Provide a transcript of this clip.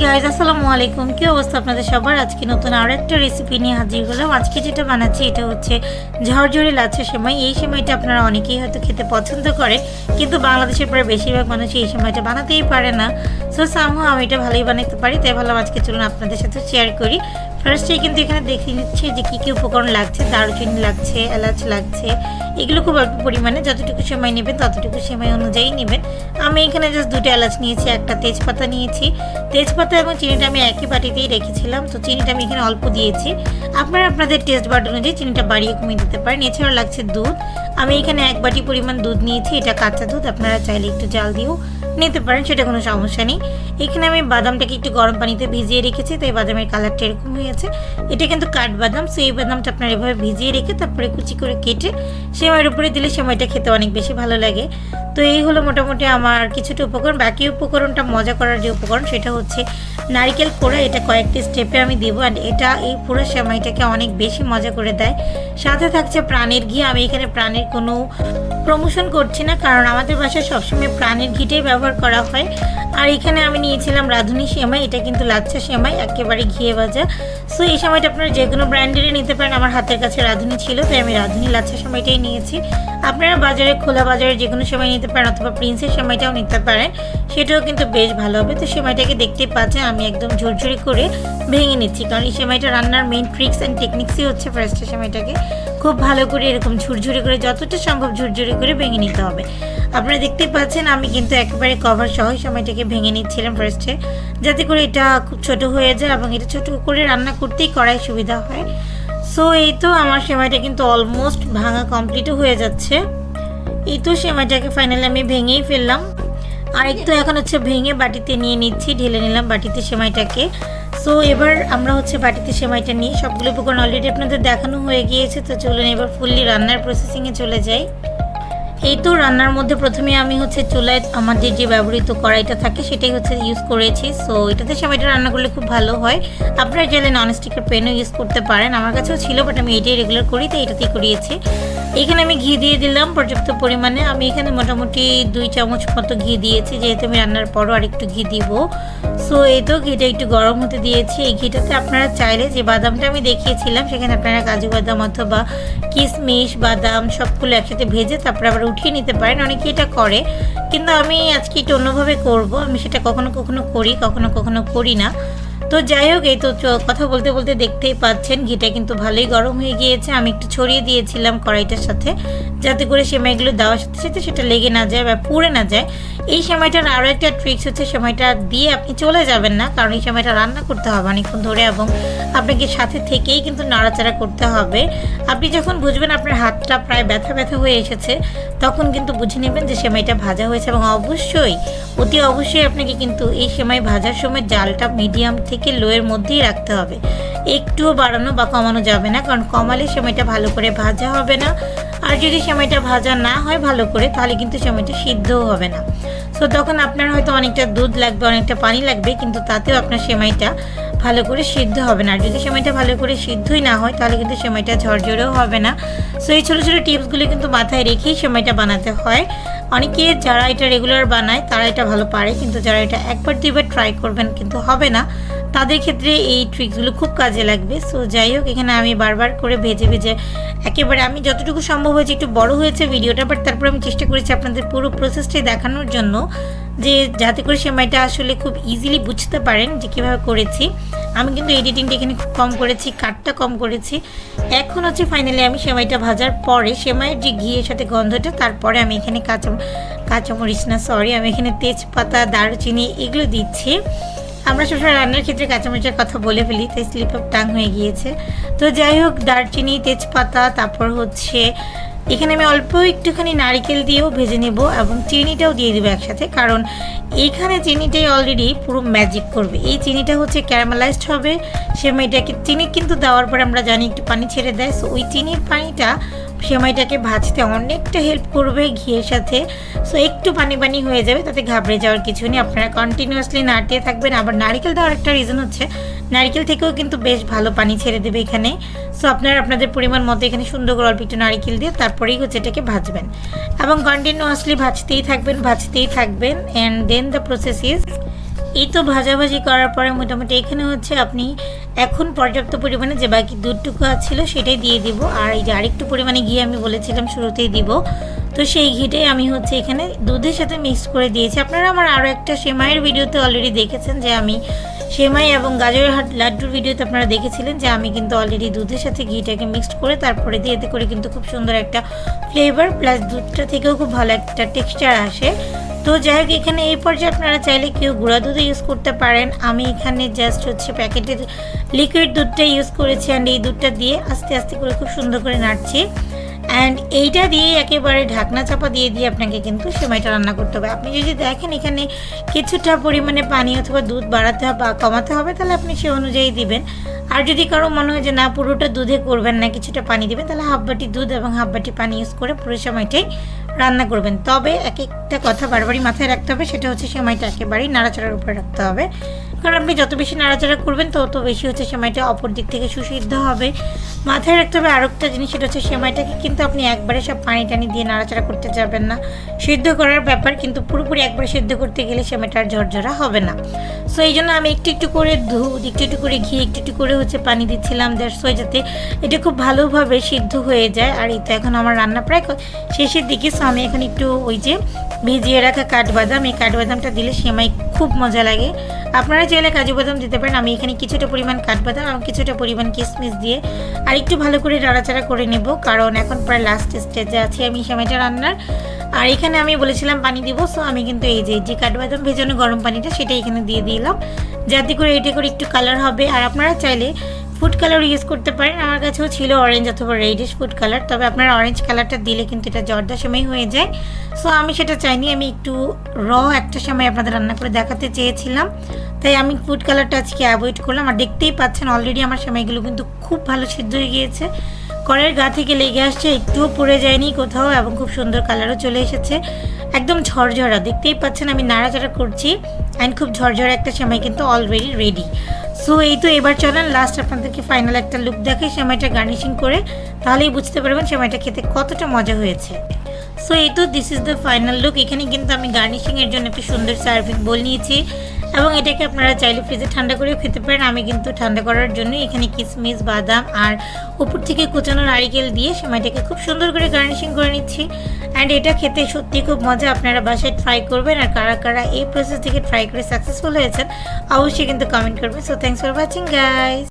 Guys আসসালামু আলাইকুম, কি অবস্থা আপনাদের সবার। আজকে নতুন আরও একটা রেসিপি নিয়ে হাজির হলাম। আজকে যেটা বানাচ্ছি এটা হচ্ছে ঝরঝরে লাচ্ছা সেমাই। এই সেমাইটা আপনারা অনেকেই হয়তো খেতে পছন্দ করে, কিন্তু বাংলাদেশের প্রায় বেশিরভাগ মানুষ এই সেমাইটা বানাতেই পারে না। সো সামহাও আমি এটা ভালোই বানাতে পারি, তাই ভাবলাম আজকে চলুন আপনাদের সাথে শেয়ার করি। ফার্স্টে কিন্তু এখানে দেখে নিচ্ছে যে কী কী উপকরণ লাগছে। দারুচিনি লাগছে, এলাচ লাগছে, এগুলো খুব অল্প পরিমাণে, যতটুকু সেমাই নেবেন ততটুকু সেমাই অনুযায়ী নেবেন। আমি এখানে জাস্ট 2টা এলাচ নিয়েছি, একটা তেজপাতা নিয়েছি। তেজপাতা এবং চিনিটা আমি একই বাটিতেই রেখেছিলাম, তো চিনিটা আমি এখানে অল্প দিয়েছি। আপনারা আপনাদের টেস্ট বাট অনুযায়ী চিনিটা বাড়িয়ে কমিয়ে দিতে পারেন। এছাড়াও লাগছে দুধ। আমি এখানে 1 বাটি পরিমাণ দুধ নিয়েছি, এটা কাঁচা দুধ, আপনারা চাইলে একটু জাল দিয়েও নিতে পারেন, সেটা কোনো সমস্যা নেই। এখানে আমি বাদামটাকে একটু গরম পানিতে ভিজিয়ে রেখেছি, তাই বাদামের কালারটা এরকম হয়েছে। এটা কিন্তু কাঠবাদাম, সো এই বাদামটা আপনারা এভাবে ভিজিয়ে রেখে তারপরে কুচি করে কেটে সেমাইয়ের উপরে দিলে সেমাইটা খেতে অনেক বেশি ভালো লাগে। তো এই হলো মোটামুটি আমার কিছুটা উপকরণ। বাকি উপকরণটা মজা করার যে উপকরণ সেটা হচ্ছে নারকেল কোড়া। এটা কয়েকটি স্টেপে আমি দেবো, অ্যান্ড এটা এই পুরো সেমাইটাকে অনেক বেশি মজা করে দেয়। সাথে থাকছে প্রাণের ঘি। আমি এখানে প্রাণের কোনো প্রমোশন করছি না, কারণ আমাদের বাসায় সবসময় প্রাণের ঘিটাই ব্যবহার করা হয়। আর এখানে আমি নিয়েছিলাম রাঁধুনি সেমাই, এটা কিন্তু লাচ্ছা সেমাই, একেবারে ঘিয়ে ভাজা। সো এই সেমাইটা আপনারা যে কোনো ব্র্যান্ডেরই নিতে পারেন। আমার হাতের কাছে রাঁধুনি ছিল, তাই আমি রাঁধুনি লাচ্ছা সেমাইটাই নিয়েছি। আপনারা বাজারে, খোলা বাজারে যে কোনো সেমাই নিতে পারেন, অথবা প্রিন্সের সেমাইটাও নিতে পারেন, সেটাও কিন্তু বেশ ভালো হবে। তো সেমাইটাকে দেখতে পাচ্ছেন আমি একদম ঝুরঝুরি করে ভেঙে নিচ্ছি, কারণ এই সেমাইটা রান্নার মেইন ট্রিক্স অ্যান্ড টেকনিক্সই হচ্ছে ফার্স্টে সেমাইটাকে খুব ভালো করে এরকম ঝুরঝুরি করে, যতটা সম্ভব ঝুরঝুরি করে ভেঙে নিতে হবে। আপনারা দেখতে পাচ্ছেন আমি কিন্তু একেবারে কভার সহ সেমাইটাকে ভেঙে নিচ্ছিলাম ফার্স্টে, যাতে করে এটা খুব ছোট হয়ে যায় এবং এটা ছোট করে রান্না করতেই করাই সুবিধা হয়। সো এই তো আমার সেমাইটা কিন্তু অলমোস্ট ভাঙা কমপ্লিটও হয়ে যাচ্ছে। এই তো সেমাইটাকে ফাইনালি আমি ভেঙেই ফেললাম। আর একটু এখন হচ্ছে ভেঙে বাটিতে নিয়ে নিচ্ছি, ঢেলে নিলাম বাটিতে সেমাইটাকে। সো এবার আমরা হচ্ছে বাটিতে সেমাইটা নিয়ে সবগুলো উপকরণ অলরেডি আপনাদের দেখানো হয়ে গিয়েছে। তো চলুন এবার ফুললি রান্নার প্রসেসিংয়ে চলে যাই। এই তো রান্নার মধ্যে প্রথমে আমি হচ্ছে চুলায় আমাদের যে ব্যবহৃত কড়াইটা থাকে সেটাই হচ্ছে ইউজ করেছি। সো এটাতে সেমাইটা রান্না করলে খুব ভালো হয়। আপনারা চাইলে ননস্টিকের প্যানও ইউজ করতে পারেন, আমার কাছেও ছিল, বাট আমি এটাই রেগুলার করি, তাই এটাতেই করিয়েছি। এখানে আমি ঘি দিয়ে দিলাম পর্যাপ্ত পরিমাণে। আমি এখানে মোটামুটি 2 চামচ মতো ঘি দিয়েছি, যেহেতু আমি রান্নার পরও আর একটু ঘি দিব। সো এই তো ঘিটা একটু গরম হতে দিয়েছি। এই ঘিটাতে আপনারা চাইলে যে বাদামটা আমি দেখিয়েছিলাম সেখানে আপনারা কাজু বাদাম অথবা কিশমিশ, বাদাম সবগুলো একসাথে ভেজে তারপরে আবার উঠিয়ে নিতে পারেন। অনেকে এটা করে, কিন্তু আমি আজকে একটু অন্যভাবে করব। আমি সেটা কখনো কখনো করি, কখনো কখনো করি না। তো যাই হোক, এই তো কথা বলতে বলতে দেখতেই পাচ্ছেন ঘিটা কিন্তু ভালোই গরম হয়ে গিয়েছে। আমি একটু ছড়িয়ে দিয়েছিলাম কড়াইটার সাথে, যাতে করে সেমাইগুলো দেওয়ার সাথে সাথে সেটা লেগে না যায় বা পুড়ে না যায়। এই সেমাইটার আরও একটা ট্রিক্স হচ্ছে, সেমাইটা দিয়ে আপনি চলে যাবেন না, কারণ এই সেমাইটা রান্না করতে হবে অনেকক্ষণ ধরে এবং আপনাকে সাথে থেকেই কিন্তু নাড়াচাড়া করতে হবে। আপনি যখন বুঝবেন আপনার হাতটা প্রায় ব্যথা ব্যথা হয়ে এসেছে, তখন কিন্তু বুঝে নেবেন যে সেমাইটা ভাজা হয়েছে। এবং অবশ্যই, অতি অবশ্যই আপনাকে কিন্তু এই সেমাই ভাজার সময় জালটা মিডিয়াম থেকে লোয়ের মধ্যেই রাখতে হবে। একটুও বাড়ানো বা কমানো যাবে না, কারণ কমালে সেমাইটা ভালো করে ভাজা হবে না। আর যদি সেমাইটা ভাজা না হয় ভালো করে, তাহলে কিন্তু সেমাইটা সিদ্ধও হবে না। সো তখন আপনার হয়তো অনেকটা দুধ লাগবে, অনেকটা পানি লাগবে, কিন্তু তাতেও আপনার সেমাইটা ভালো করে সিদ্ধ হবে না। আর যদি সেমাইটা ভালো করে সিদ্ধই না হয়, তাহলে কিন্তু সেমাইটা ঝরঝরেও হবে না। সো এই ছোটো ছোটো টিপসগুলি কিন্তু মাথায় রেখেই সেমাইটা বানাতে হয়। অনেকে যারা এটা রেগুলার বানায় তারা এটা ভালো পারে, কিন্তু যারা এটা 1বার 2বার ট্রাই করবেন কিন্তু হবে না, তাদের ক্ষেত্রে এই ট্রিক্সগুলো খুব কাজে লাগবে। সো যাই হোক, এখানে আমি বারবার করে ভেজে ভেজে একেবারে, আমি যতটুকু সম্ভব হয়েছে, একটু বড় হয়েছে ভিডিওটা, বাট তারপর আমি চেষ্টা করেছি আপনাদের পুরো প্রসেসটাই দেখানোর জন্য, যে যাতে করে সেমাইটা আসলে খুব ইজিলি বুঝতে পারেন যে কীভাবে করেছি। আমি কিন্তু এডিটিংটা এখানে খুব কম করেছি, কাটটা কম করেছি। এখন হচ্ছে ফাইনালি আমি সেমাইটা ভাজার পরে সেমাইয়ের যে ঘিয়ের সাথে গন্ধটা, তারপরে আমি এখানে কাঁচামরিচ না সরি আমি এখানে তেজপাতা, দারুচিনি এগুলো দিচ্ছি। আমরা সবসময় রান্নার ক্ষেত্রে কাঁচামরিচের কথা বলে ফেলি, তাই স্লিপ অফ টাং হয়ে গিয়েছে। তো যাই হোক, দারচিনি, তেজপাতা, তারপর হচ্ছে এখানে আমি অল্প একটুখানি নারকেল দিয়েও ভেজে নেব এবং চিনিটাও দিয়ে দেবো একসাথে, কারণ এইখানে চিনিটাই অলরেডি পুরো ম্যাজিক করবে। এই চিনিটা হচ্ছে ক্যারামেলাইজড হবে সেমাইটাকে। চিনি কিন্তু দেওয়ার পরে আমরা জানি একটু পানি ছেড়ে দেয়, সো ওই চিনির পানিটা সেমাইটাকে ভাজতে অনেকটা হেল্প করবে ঘিয়ের সাথে। সো একটু পানি পানি হয়ে যাবে, তাতে ঘাবড়ে যাওয়ার কিছু নেই। আপনারা কন্টিনিউয়াসলি নাড়তে থাকবেন। আবার নারকেল দেওয়ার একটা রিজন হচ্ছে, নারকেল থেকেও কিন্তু বেশ ভালো পানি ছেড়ে দেবে এখানে। সো আপনারা আপনাদের পরিমাণ মতো এখানে সুন্দর করে অল্প একটু নারকেল দিয়ে তারপরেই হচ্ছে এটাকে ভাজবেন এবং কন্টিনিউয়াসলি ভাজতেই থাকবেন and then the process is এই তো ভাজাভাজি করার পরে মোটামুটি এখানে হচ্ছে আপনি এখন পর্যাপ্ত পরিমাণে যে বাকি দুধটুকু ছিল সেটাই দিয়ে দিব। আর এই যে আরেকটু পরিমাণে ঘি আমি বলেছিলাম শুরুতেই দিব, তো সেই ঘিটাই আমি হচ্ছে এখানে দুধের সাথে মিক্স করে দিয়েছি। আপনারা আমার আরও একটা সেমাইয়ের ভিডিওতে অলরেডি দেখেছেন যে আমি সেমাই এবং গাজরের লাড্ডুর ভিডিওতে আপনারা দেখেছিলেন যে আমি কিন্তু অলরেডি দুধের সাথে ঘিটাকে মিক্সড করে তারপরে দিয়ে এতে করে কিন্তু খুব সুন্দর একটা ফ্লেভার প্লাস দুধটা থেকেও খুব ভালো একটা টেক্সচার আসে। তো যাই হোক, এখানে এই পর্যায়ে আপনারা চাইলে কেউ গুঁড়া দুধ ইউজ করতে পারেন। আমি এখানে জাস্ট হচ্ছে প্যাকেটের লিকুইড দুধটা ইউজ করেছি অ্যান্ড এই দুধটা দিয়ে আস্তে আস্তে করে খুব সুন্দর করে নাড়ছি। অ্যান্ড এইটা দিয়ে একেবারে ঢাকনা চাপা দিয়ে আপনাকে কিন্তু সেমাইটা রান্না করতে হবে। আপনি যদি দেখেন এখানে কিছুটা পরিমাণে পানি অথবা দুধ বাড়াতে হবে বা কমাতে হবে তাহলে আপনি সে অনুযায়ী দিবেন। আর যদি কারো মনে হয় যে না পুরোটা দুধে করবেন না, কিছুটা পানি দিবেন, তাহলে হাফ বাটি দুধ এবং হাফ বাটি পানি ইউজ করে পুরো সেমাইটাই রান্না করবেন। তবে এক একটা কথা বারবারই মাথায় রাখতে হবে, সেটা হচ্ছে সেমাইটা একেবারেই নাড়াচাড়ার উপরে রাখতে হবে। কারণ আপনি যত বেশি নাড়াচাড়া করবেন তত বেশি হচ্ছে সেমাইটা অপর দিক থেকে সুসিদ্ধ হবে। মাথায় রাখতে হবে আরও একটা জিনিস, সেটা হচ্ছে সেমাইটাকে কিন্তু আপনি একবারে সব পানি টানি দিয়ে নাড়াচাড়া করতে যাবেন না। সিদ্ধ করার ব্যাপার, কিন্তু পুরোপুরি একবারে সিদ্ধ করতে গেলে সেমাইটা আর ঝরঝরা হবে না। সো এই জন্য আমি একটু একটু করে দুধ, একটু একটু করে ঘি, একটু একটু করে হচ্ছে পানি দিচ্ছিলাম যাতে এটা খুব ভালোভাবে সিদ্ধ হয়ে যায়। আর এই তো এখন আমার রান্না প্রায় শেষের দিকে। সো আমি এখন একটু ওই যে ভিজিয়ে রাখা কাঠবাদাম, এই কাঠবাদামটা দিলে সেমাই খুব মজা লাগে। আপনারা চাইলে কাজু বাদাম দিতে পারেন। আমি এখানে কিছুটা পরিমাণ কাঠবাদাম এবং কিছুটা পরিমাণ কিশমিশ দিয়ে আর একটু ভালো করে নাড়াচাড়া করে নেব, কারণ এখন প্রায় লাস্ট স্টেজে আছি আমি সেমাইটা রান্নার। আর এখানে আমি বলেছিলাম পানি দিব, সো আমি কিন্তু এই যে কাঠবাদাম ভেজানো গরম পানিটা সেটা এখানে দিয়ে দিলাম, যাতে করে এটা করে একটু কালার হবে। আর আপনারা চাইলে ফুড কালার ইউজ করতে পারেন। আমার কাছেও ছিল অরেঞ্জ অথবা রেডিশ ফুড কালার, তবে আপনারা অরেঞ্জ কালারটা দিলে কিন্তু এটা জর্দা সেমাই হয়ে যায়। সো আমি সেটা চাইনি, আমি একটু একটা সেমাই আপনাদের রান্না করে দেখাতে চেয়েছিলাম, তাই আমি ফুড কালারটা আজকে অ্যাভয়েড করলাম। আর দেখতেই পাচ্ছেন অলরেডি আমার সেমাইগুলো কিন্তু খুব ভালো সিদ্ধ হয়ে গিয়েছে, কড়াইয়ের গা থেকে লেগে আসছে, একটুও পড়ে যায়নি কোথাও, এবং খুব সুন্দর কালারও চলে এসেছে, একদম ঝরঝরা। দেখতেই পাচ্ছেন আমি নাড়াচাড়া করছি অ্যান্ড খুব ঝরঝরা একটা সেমাই কিন্তু অলরেডি রেডি। সো এই তো এবার চলেন লাস্ট আপনাদেরকে ফাইনাল একটা লুক দেখাই সেমাইটা গার্নিশিং করে, তাহলেই বুঝতে পারবেন সেমাইটা খেতে কতটা মজা হয়েছে। সো এই তো this is the final look. এখানে কিন্তু আমি গার্নিশিংয়ের জন্য একটা সুন্দর সার্ভিং বোল নিয়েছি এবং এটাকে আপনারা চাইলে ফ্রিজে ঠান্ডা করেও খেতে পারেন। আমি কিন্তু ঠান্ডা করার জন্য এখানে কিশমিশ, বাদাম আর উপর থেকে কুচানো নারিকেল দিয়ে সেমাইটাকে খুব সুন্দর করে গার্নিশিং করে নিচ্ছি। অ্যান্ড এটা খেতে সত্যি খুব মজা, আপনারা বাসায় ট্রাই করবেন। আর কারা কারা এই প্রসেস থেকে ট্রাই করে সাকসেসফুল হয়েছেন অবশ্যই কিন্তু কমেন্ট করবেন। So thanks for watching guys.